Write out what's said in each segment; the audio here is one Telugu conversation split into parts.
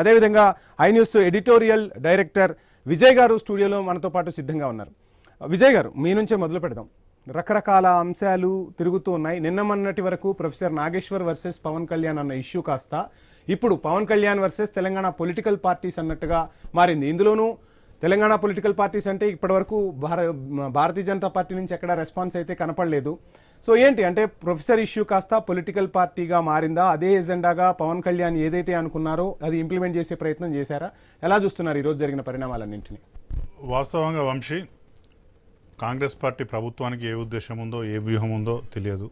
అదేవిధంగా I news editorial director Vijay గారు స్టూడియోలో మనతో పాటు సిద్ధంగా ఉన్నారు. విజయ్ గారు, మీ నుంచే మొదలు పెడదాం. రకరకాల అంశాలు తిరుగుతూ ఉన్నాయి. నిన్న మొన్నటి వరకు ప్రొఫెసర్ నాగేశ్వర్ వర్సెస్ పవన్ కళ్యాణ్ అన్న ఇష్యూ కాస్త ఇప్పుడు Pawan Kalyan versus Telangana political parties అన్నట్టుగా మారింది. ఇందులోనూ తెలంగాణ పొలిటికల్ పార్టీస్ అంటే ఇప్పటివరకు భారతీయ జనతా పార్టీ నుంచి ఎక్కడ రెస్పాన్స్ అయితే కనపడలేదు. సో ఏంటి అంటే ప్రొఫెసర్ ఇష్యూ కాస్త పొలిటికల్ పార్టీగా మారిందా? అదే ఎజెండాగా పవన్ కళ్యాణ్ ఏదైతే అనుకున్నారో అది ఇంప్లిమెంట్ చేసే ప్రయత్నం చేశారా? ఎలా చూస్తున్నారు ఈరోజు జరిగిన పరిణామాలన్నింటినీ? వాస్తవంగా వంశీ, కాంగ్రెస్ పార్టీ ప్రభుత్వానికి ఏ ఉద్దేశం ఉందో ఏ వ్యూహం ఉందో తెలియదు.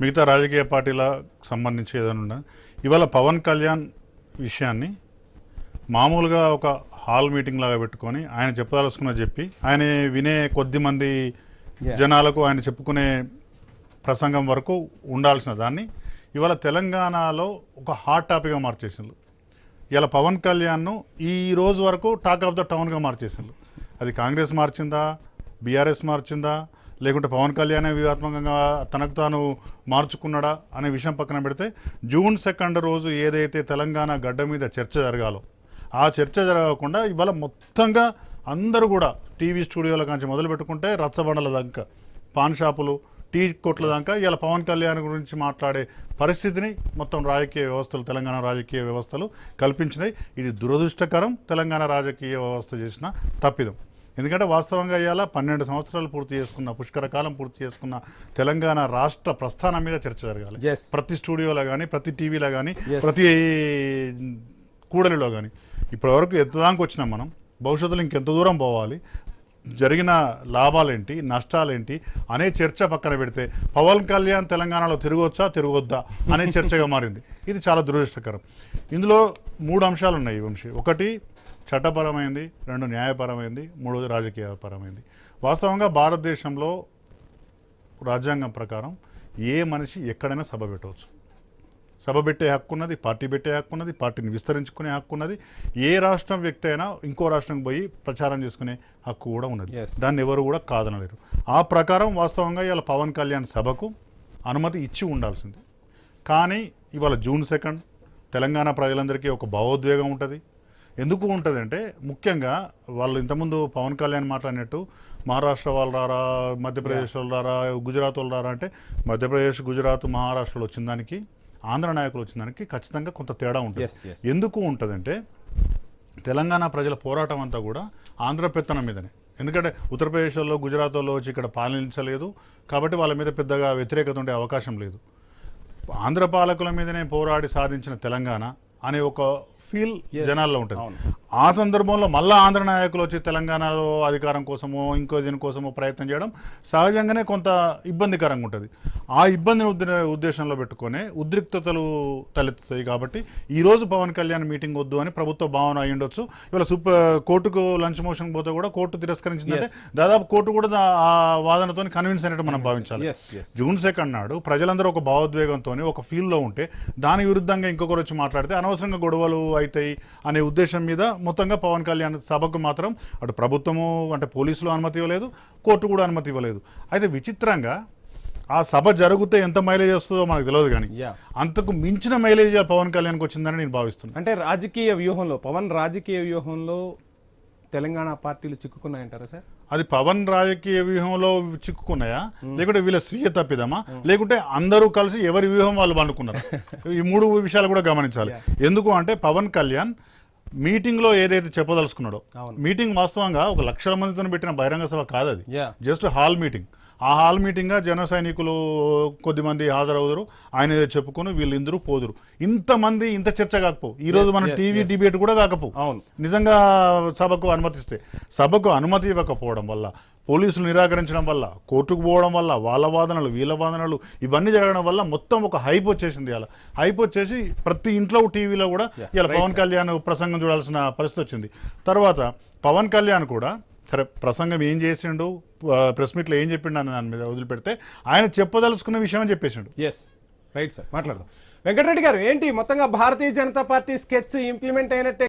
మిగతా రాజకీయ పార్టీలకు సంబంధించి ఏదైనా ఇవాళ పవన్ కళ్యాణ్ విషయాన్ని మామూలుగా ఒక హాల్ మీటింగ్ లాగా పెట్టుకొని ఆయన చెప్పదలుచుకున్నది చెప్పి ఆయన వినే కొద్ది మంది జనాలకు ఆయన చెప్పుకునే ప్రసంగం వరకు ఉండాల్సిన దాన్ని ఇవాళ తెలంగాణలో ఒక హాట్ టాపిక్గా మార్చేసిండ్రు. ఇలా పవన్ కళ్యాణ్ను ఈ రోజు వరకు టాక్ ఆఫ్ ద టౌన్గా మార్చేసిండ్రు. అది కాంగ్రెస్ మార్చిందా, బీఆర్ఎస్ మార్చిందా, లేకుంటే పవన్ కళ్యాణ్ వ్యూహాత్మకంగా తనకు తాను మార్చుకున్నాడా అనే విషయం పక్కన పెడితే జూన్ 2 రోజు ఏదైతే తెలంగాణ గడ్డ మీద చర్చ జరగాలో ఆ చర్చ జరగకుండా ఇవాళ మొత్తంగా అందరూ కూడా టీవీ స్టూడియోల కాంచి మొదలు పెట్టుకుంటే రచ్చబండల దాకా, పాన్ షాపులు, టీ కొట్ల దాకా ఇలా పవన్ కళ్యాణ్ గురించి మాట్లాడే పరిస్థితిని మొత్తం రాజకీయ వ్యవస్థలు, తెలంగాణ రాజకీయ వ్యవస్థలు కల్పించినాయి. ఇది దురదృష్టకరం. తెలంగాణ రాజకీయ వ్యవస్థ చేసిన తప్పిదం. ఎందుకంటే వాస్తవంగా ఇవాళ 12 సంవత్సరాలు పూర్తి చేసుకున్న, పుష్కర కాలం పూర్తి చేసుకున్న తెలంగాణ రాష్ట్ర ప్రస్థానం మీద చర్చ జరగాలి. ప్రతి స్టూడియోలో కానీ, ప్రతి టీవీలో కానీ, ప్రతి కూడలిలో కానీ. ఇప్పటివరకు ఎంత దానికి వచ్చినాం మనం, భవిష్యత్తులో ఇంకెంత దూరం పోవాలి, జరిగిన లాభాలేంటి, నష్టాలేంటి అనే చర్చ పక్కన పెడితే పవన్ కళ్యాణ్ తెలంగాణలో తిరగొచ్చా తిరగొద్దా అనే చర్చగా మారింది. ఇది చాలా దురదృష్టకరం. ఇందులో 3 అంశాలు ఉన్నాయి వంశీ. 1 చట్టపరమైంది, 2 న్యాయపరమైంది, 3 రాజకీయపరమైంది. వాస్తవంగా భారతదేశంలో రాజ్యాంగం ప్రకారం ఏ మనిషి ఎక్కడైనా సభ పెట్టవచ్చు. సభ పెట్టే హక్కు ఉన్నది, పార్టీ పెట్టే హక్కు ఉన్నది, పార్టీని విస్తరించుకునే హక్కు ఉన్నది. ఏ రాష్ట్రం వ్యక్తి అయినా ఇంకో రాష్ట్రం పోయి ప్రచారం చేసుకునే హక్కు కూడా ఉన్నది. దాన్ని ఎవరు కూడా కాదనలేరు. ఆ ప్రకారం వాస్తవంగా ఇవాళ పవన్ కళ్యాణ్ సభకు అనుమతి ఇచ్చి ఉండాల్సింది. కానీ ఇవాళ జూన్ 2 తెలంగాణ ప్రజలందరికీ ఒక భావోద్వేగం ఉంటుంది. ఎందుకు ఉంటుంది అంటే ముఖ్యంగా వాళ్ళు ఇంతకుముందు పవన్ కళ్యాణ్ మాట్లాడినట్టు మహారాష్ట్ర వాళ్ళు రారా, మధ్యప్రదేశ్ వాళ్ళు రారా, గుజరాత్ వాళ్ళు రారా అంటే మధ్యప్రదేశ్, గుజరాత్, మహారాష్ట్రలో వచ్చిన దానికి, ఆంధ్ర నాయకులు వచ్చిన దానికి ఖచ్చితంగా కొంత తేడా ఉంటుంది. ఎందుకు ఉంటుందంటే తెలంగాణ ప్రజల పోరాటం అంతా కూడా ఆంధ్ర పెత్తనం మీదనే. ఎందుకంటే ఉత్తరప్రదేశ్లో, గుజరాత్లో వచ్చి ఇక్కడ పాలించలేదు కాబట్టి వాళ్ళ మీద పెద్దగా వ్యతిరేకత ఉండే అవకాశం లేదు. ఆంధ్ర పాలకుల మీదనే పోరాడి సాధించిన తెలంగాణ అనే ఒక ఫీల్ జనాల్లో ఉంటుంది. ఆ సందర్భంలో మళ్ళీ ఆంధ్ర నాయకులు వచ్చి తెలంగాణలో అధికారం కోసమో ఇంకో దీనికోసమో ప్రయత్నం చేయడం సహజంగానే కొంత ఇబ్బందికరంగా ఉంటుంది. ఆ ఇబ్బందిని ఉద్దేశంలో పెట్టుకునే ఉద్రిక్తతలు తలెత్తుతాయి. కాబట్టి ఈరోజు పవన్ కళ్యాణ్ మీటింగ్ వద్దు అని ప్రభుత్వ భావన అయి ఉండొచ్చు. ఇవాళ కోర్టుకు లంచ్ మోషన్ పోతే కూడా కోర్టు తిరస్కరించిందంటే దాదాపు కోర్టు కూడా ఆ వాదనతో కన్విన్స్ అయినట్టు మనం భావించాలి. జూన్ 2 నాడు ప్రజలందరూ ఒక భావోద్వేగంతో ఒక ఫీల్లో ఉంటే దాని విరుద్ధంగా ఇంకొకరు వచ్చి మాట్లాడితే అనవసరంగా గొడవలు అవుతాయి అనే ఉద్దేశం మీద మొత్తంగా పవన్ కళ్యాణ్ సభకు మాత్రం అటు ప్రభుత్వము అంటే పోలీసులు అనుమతి ఇవ్వలేదు, కోర్టు కూడా అనుమతి ఇవ్వలేదు. అయితే విచిత్రంగా ఆ సభ జరిగితే ఎంత మైలేజ్ వస్తుందో మనకు తెలియదు, కానీ అంతకు మించిన మైలేజ్ పవన్ కళ్యాణ్కి వచ్చిందని నేను భావిస్తున్నాను. అంటే రాజకీయ వ్యూహంలో, పవన్ రాజకీయ వ్యూహంలో తెలంగాణ పార్టీలు చిక్కుకున్నాయంటారా సార్? అది పవన్ రాజకీయ వ్యూహంలో చిక్కుకున్నాయా, లేకుంటే వీళ్ళ స్వీయ తప్పిదమా, లేకుంటే అందరూ కలిసి ఎవరి వ్యూహం వాళ్ళు పండుకున్నారు? ఈ 3 విషయాలు కూడా గమనించాలి. ఎందుకు అంటే పవన్ కళ్యాణ్ మీటింగ్లో ఏదైతే చెప్పదలుచుకున్నాడో, మీటింగ్ వాస్తవంగా 1 లక్షల మందితో పెట్టిన బహిరంగ సభ కాదు, అది జస్ట్ హాల్ మీటింగ్. ఆ హాల్ మీటింగ్గా జన సైనికులు కొద్దిమంది హాజరవుదురు, ఆయన ఏదో చెప్పుకొని వీళ్ళందరూ పోదురు. ఇంతమంది ఇంత చర్చ కాకపోవు, ఈరోజు మన టీవీ డిబేట్ కూడా కాకపోవు. నిజంగా సభకు అనుమతిస్తే, సభకు అనుమతి ఇవ్వకపోవడం వల్ల, పోలీసులు నిరాకరించడం వల్ల, కోర్టుకు పోవడం వల్ల, వాళ్ళ వాదనలు వీళ్ళ వాదనలు ఇవన్నీ జరగడం వల్ల మొత్తం ఒక హైప్ వచ్చేసింది. ఇలా హైప్ వచ్చేసి ప్రతి ఇంట్లో టీవీలో కూడా ఇలా పవన్ కళ్యాణ్ ప్రసంగం చూడాల్సిన పరిస్థితి వచ్చింది. తర్వాత పవన్ కళ్యాణ్ కూడా సరే ప్రసంగం ఏం చేసిండు, ప్రెస్ మీట్లో ఏం చెప్పిండు అని దాని మీద వదిలిపెడితే ఆయన చెప్పదలుచుకున్న విషయం అని చెప్పేసిండు. రైట్ సార్, మాట్లాడదాం. వెంకటరెడ్డి గారు, ఏంటి మొత్తంగా Bharatiya Janata party sketch implement అయినట్టే